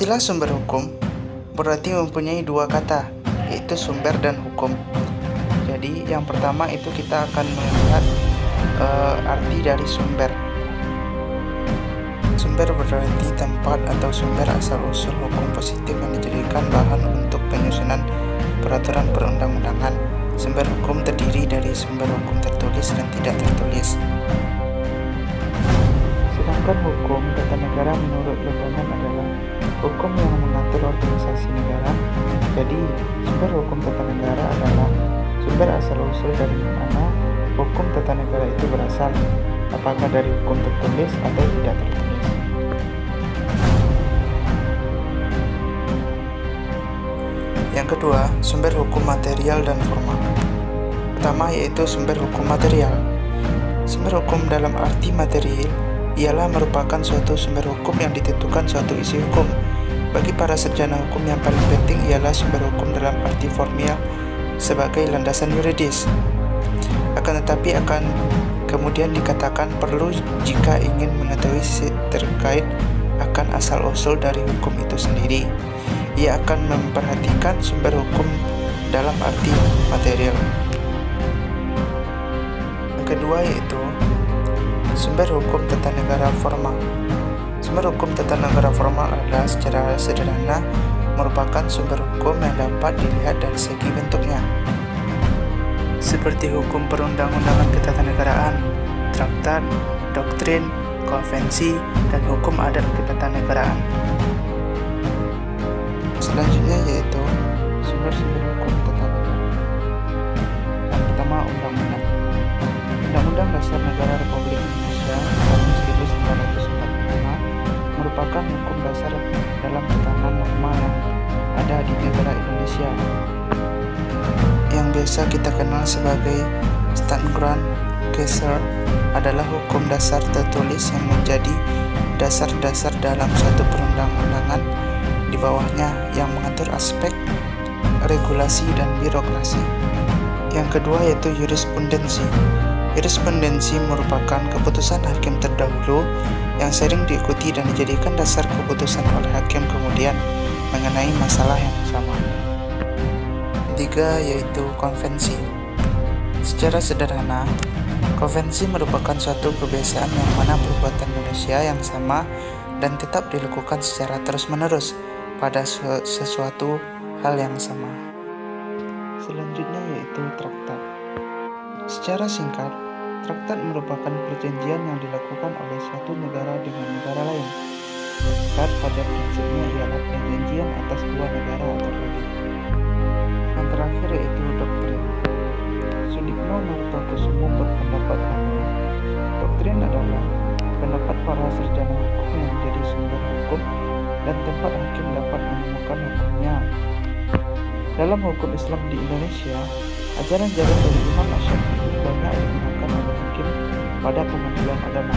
Istilah sumber hukum berarti mempunyai dua kata, yaitu sumber dan hukum. Jadi yang pertama itu kita akan melihat arti dari sumber. Sumber berarti tempat atau sumber asal-usul hukum positif yang dijadikan bahan untuk penyusunan peraturan perundang-undangan. Sumber hukum terdiri dari sumber hukum tertulis dan tidak tertulis. Sedangkan hukum tata negara menurut Lebanon adalah hukum yang mengatur organisasi negara. Jadi, sumber hukum tata negara adalah sumber asal-usul dari mana hukum tata negara itu berasal, apakah dari hukum tertulis atau tidak tertulis. Yang kedua, sumber hukum material dan formal. Pertama yaitu sumber hukum material. Sumber hukum dalam arti material ialah merupakan suatu sumber hukum yang ditentukan suatu isi hukum. Bagi para sarjana hukum yang paling penting ialah sumber hukum dalam arti formal sebagai landasan yuridis. Akan tetapi akan kemudian dikatakan perlu jika ingin mengetahui terkait akan asal-usul dari hukum itu sendiri. Ia akan memperhatikan sumber hukum dalam arti material. Yang kedua yaitu sumber hukum tata negara formal. Sumber hukum tata negara formal adalah secara sederhana merupakan sumber hukum yang dapat dilihat dari segi bentuknya, seperti hukum perundang-undangan ketatanegaraan, traktat, doktrin, konvensi, dan hukum adat ketatanegaraan. Selanjutnya yaitu sumber-sumber hukum tata negara. Yang pertama, undang-undang. Undang-Undang Dasar Negara Republik Indonesia tahun 1945 merupakan hukum dasar dalam tatanan norma yang ada di negara Indonesia, yang biasa kita kenal sebagai Staatsgrond Gesetzes, adalah hukum dasar tertulis yang menjadi dasar-dasar dalam suatu perundang-undangan di bawahnya yang mengatur aspek regulasi dan birokrasi. Yang kedua yaitu jurisprudensi. Jurisprudensi merupakan keputusan hakim terdahulu yang sering diikuti dan dijadikan dasar keputusan oleh hakim kemudian mengenai masalah yang sama. Ketiga yaitu konvensi. Secara sederhana, konvensi merupakan suatu kebiasaan yang mana perbuatan manusia yang sama dan tetap dilakukan secara terus-menerus pada sesuatu hal yang sama. Selanjutnya yaitu traktat. Secara singkat, traktat merupakan perjanjian yang dilakukan oleh suatu negara dengan negara lain. Traktat pada prinsipnya ialah perjanjian atas dua negara atau lebih. Yang terakhir yaitu doktrin. Sudikno Martokusumo berpendapat bahwa doktrin adalah pendapat para sarjana hukum yang menjadi sumber hukum dan tempat hakim dapat menemukan hukumnya. Dalam hukum Islam di Indonesia, ajaran-ajaran dari Imam Asy-Syafi'i banyak digunakan oleh hakim pada pengadilan agama.